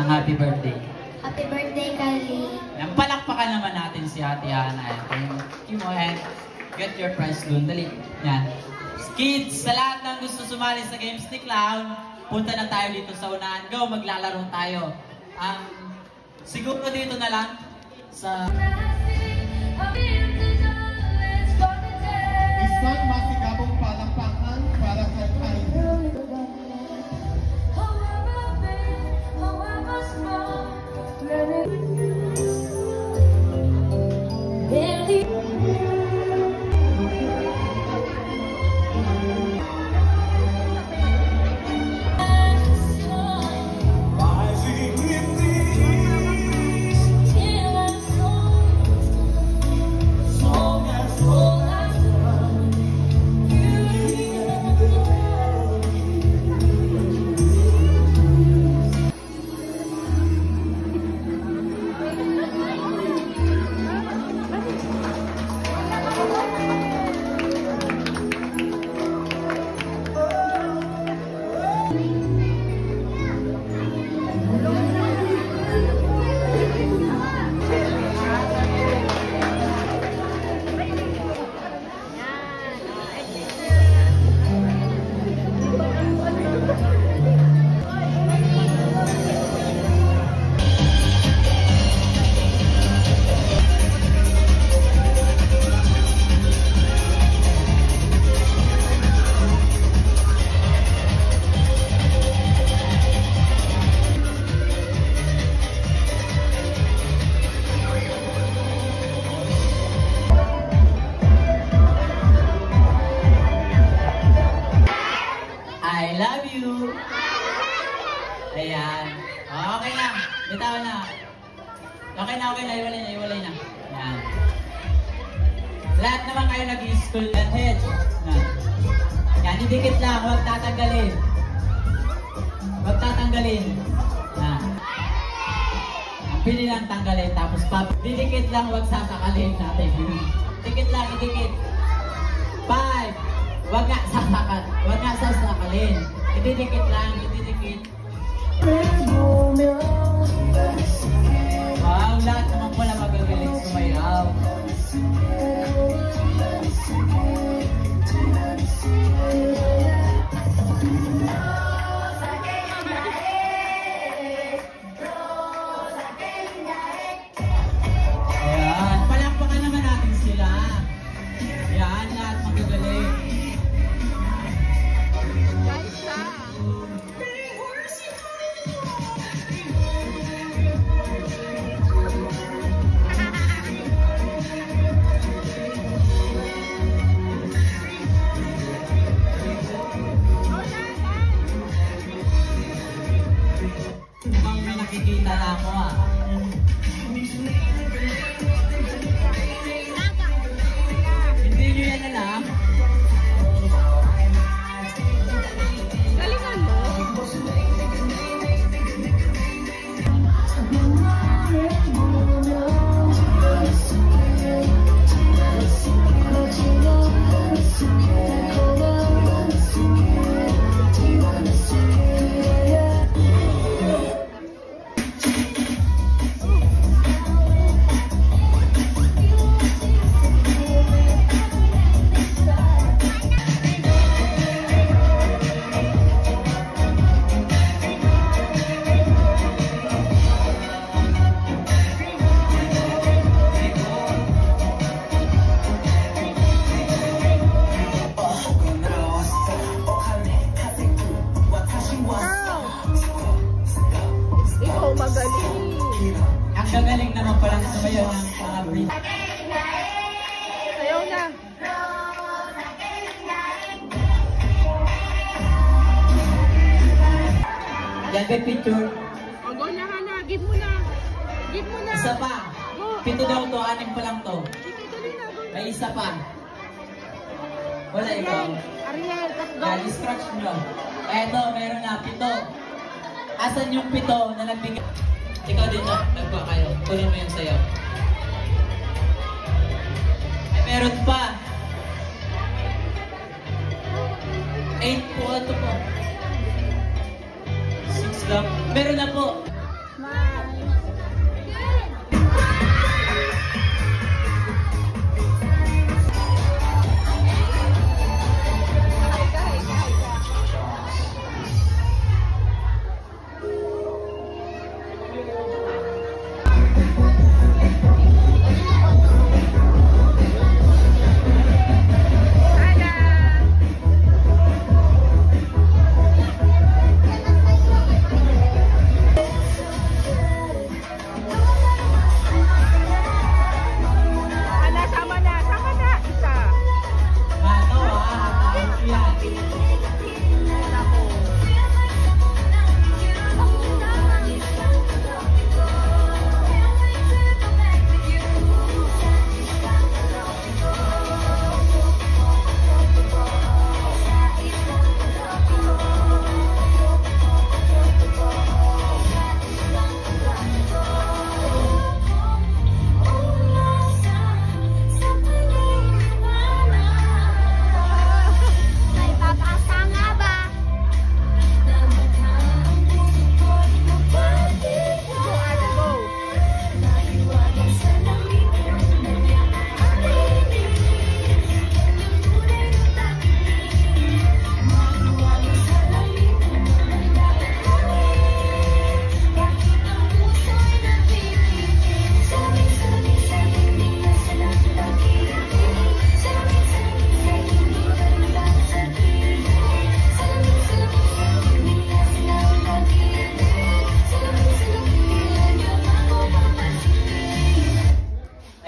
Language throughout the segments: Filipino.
Happy birthday. Happy birthday, Kylie. Yan, palakpakan naman natin si Ate Hana. Thank you mo and get your prize dun. Dali. Yan. Kids, sa lahat ng gusto sumali sa Games ni Clown, punta na tayo dito sa unahan. Go, maglalaro tayo. Siguro dito na lang sa... Isang masigabong palakpakan para kay Kylie. I love you! Ayan. Okay na. Bitawan na. Okay na. Iwalay na. Ayan. Lahat naman kayo nag-i-school and head. Ayan. Idikit lang. Huwag tatanggalin. Ayan. Ang pili lang tanggalin. Tapos didikit lang. Huwag sasakalin natin. Dikit lang. Idikit. 5. Huwag nga sasakalin. Ididikit lang, ididikit. Wow, lahat naman pala magagaling sumayaw. Ayan, palakpakan naman natin sila. Ayan, lahat magagaling. May nakikita na ako Hindi nyo yan alam? Galingan mo. Ang gagaling naman palang sumayaw ng mga breed. Sayaw na. Yan may picture. O, go na, Hana. Give mo na. Isa pa. 7 daw to, 6 pa lang to. Sige, dali na. Go. May isa pa. Wala ikaw. Ariel, let's go. Yan, scratch nyo. Eto, meron na 7. Asan yung 7 na nagbigay? Ikaw din na, nagpa kayo. Kunin mo yung sayo. Ay, meron pa. 8 po, ito po. 6 lang. Meron na po.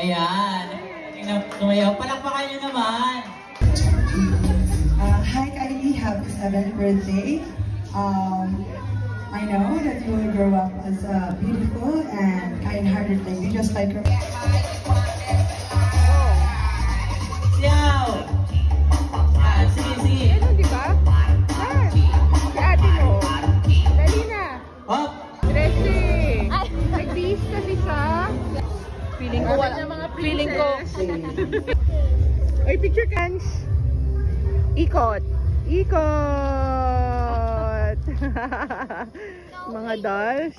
Ayan. Tingnan, tumayaw. Palakpakan nyo naman. Hi Kylie, happy 7th birthday. I know that you will grow up as beautiful and kind-hearted lady just like her. Siyaw! Ah, sige, sige. Ano, di ba? Yan. Si ate mo. Dali na. Hop! 13. Nag-tease kasi sa... Feeling ko wala. Feeling ko. Oy, picture cans. Ikot. Ikot. Mga dolls.